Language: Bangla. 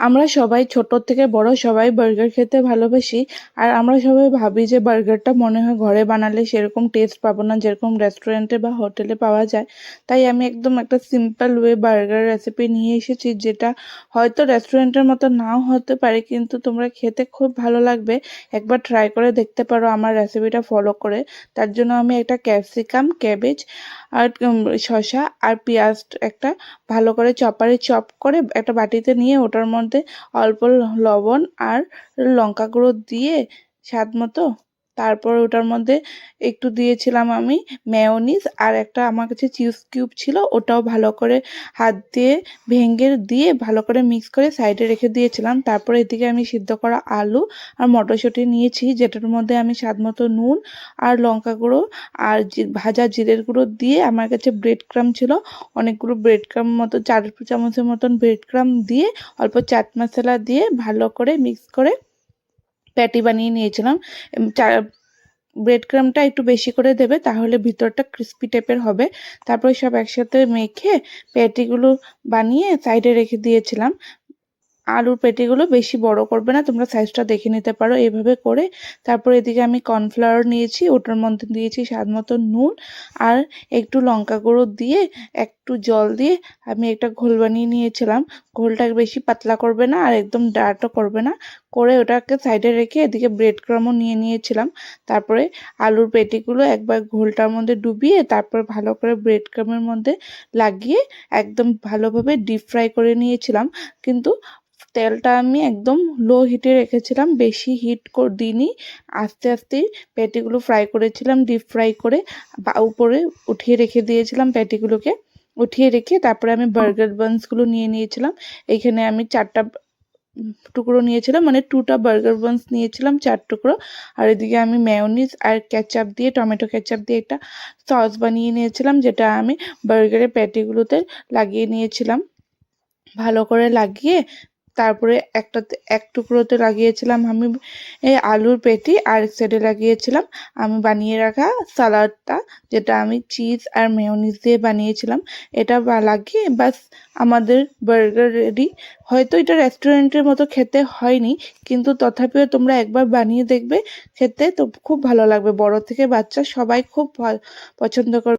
আমরা সবাই ছোট থেকে বড় সবাই বার্গার খেতে ভালোবাসি। আর আমরা সবাই ভাবি যে বার্গারটা মনে হয় ঘরে বানালে সেরকম টেস্ট পাবো না যেরকম রেস্টুরেন্টে বা হোটেলে পাওয়া যায়। তাই আমি একদম একটা সিম্পল ওয়ে বার্গার রেসিপি নিয়ে এসেছি, যেটা হয়তো রেস্টুরেন্টের মতো নাও হতে পারে, কিন্তু তোমরা খেতে খুব ভালো লাগবে। একবার ট্রাই করে দেখতে পারো আমার রেসিপিটা ফলো করে। তার জন্য আমি একটা ক্যাপসিকাম, ক্যাবেজ আর শসা আর পেঁয়াজ একটা ভালো করে চপারে চপ করে একটা বাটিতে নিয়ে ওটার মধ্যে অল্প লবণ আর লঙ্কা গুঁড়ো দিয়ে স্বাদ মতো, তারপর ওটার মধ্যে একটু দিয়েছিলাম আমি মেয়োনিজ, আর একটা আমার কাছে চিজ কিউব ছিল, ওটাও ভালো করে হাত দিয়ে ভেঙে দিয়ে ভালো করে মিক্স করে সাইডে রেখে দিয়েছিলাম। তারপরে এদিকে আমি সিদ্ধ করা আলু আর মটরশুঁটি নিয়েছি, যেটার মধ্যে আমি স্বাদ মতো নুন আর লঙ্কা গুঁড়ো আর ভাজা জিরের গুঁড়ো দিয়ে, আমার কাছে ব্রেড ক্রাম ছিল অনেকগুলো, ব্রেড ক্রাম মতো 4 চামচের মতন ব্রেড ক্রাম দিয়ে অল্প চাট মশলা দিয়ে ভালো করে মিক্স করে প্যাটি বানিয়ে নিয়েছিলাম। ব্রেড ক্রামটা একটু বেশি করে দেবে, তাহলে ভিতরটা ক্রিস্পি টাইপের হবে। তারপরে সব একসাথে মেখে প্যাটিগুলো বানিয়ে সাইডে রেখে দিয়েছিলাম। আলুর পেটিগুলো বেশি বড় করবে না, তোমরা সাইজটা দেখে নিতে পারো এভাবে করে। তারপর এদিকে আমি কর্নফ্লাওয়ার নিয়েছি, ওটার মধ্যে দিয়েছি স্বাদ মতো নুন আর একটু লঙ্কা গুঁড়ো দিয়ে একটু জল দিয়ে আমি একটা ঘোল বানিয়ে নিয়েছিলাম। ঘোলটা বেশি পাতলা করবে না আর একদম ডার্টও করবে না, করে ওটাকে সাইডে রেখে এদিকে ব্রেড ক্রামও নিয়ে নিয়েছিলাম। তারপরে আলুর পেটিগুলো একবার ঘোলটার মধ্যে ডুবিয়ে তারপর ভালো করে ব্রেড ক্রামের মধ্যে লাগিয়ে একদম ভালোভাবে ডিপ ফ্রাই করে নিয়েছিলাম। কিন্তু তেলটা আমি একদম লো হিটে রেখেছিলাম, বেশি হিট দিইনি, আস্তে আস্তেই প্যাটিগুলো ফ্রাই করেছিলাম। ডিপ ফ্রাই করে বা উপরে উঠিয়ে রেখে দিয়েছিলাম প্যাটিগুলোকে। উঠিয়ে রেখে তারপরে আমি বার্গার বানসগুলো নিয়ে নিয়েছিলাম। এইখানে আমি 4টা টুকরো নিয়েছিলাম, মানে 2টা বার্গার বানস নিয়েছিলাম 4 টুকরো। আর এদিকে আমি মেয়োনিজ আর কেচাপ দিয়ে, টমেটো কেচাপ দিয়ে একটা সস বানিয়ে নিয়েছিলাম, যেটা আমি বার্গারের প্যাটিগুলোতে লাগিয়ে নিয়েছিলাম। ভালো করে লাগিয়ে তারপরে এক টুকরোতে লাগিয়েছিলাম আমি আলুর পেটি, আর এক সাইডে লাগিয়েছিলাম আমি বানিয়ে রাখা সালাডটা, যেটা আমি চিজ আর মেয়োনিজ দিয়ে বানিয়েছিলাম। এটা লাগিয়ে বাস আমাদের বার্গার রেডি। হয়তো এটা রেস্টুরেন্টের মতো খেতে হয়নি, কিন্তু তথাপিও তোমরা একবার বানিয়ে দেখবে, খেতে তো খুব ভালো লাগবে। বড় থেকে বাচ্চা সবাই খুব পছন্দ করবে।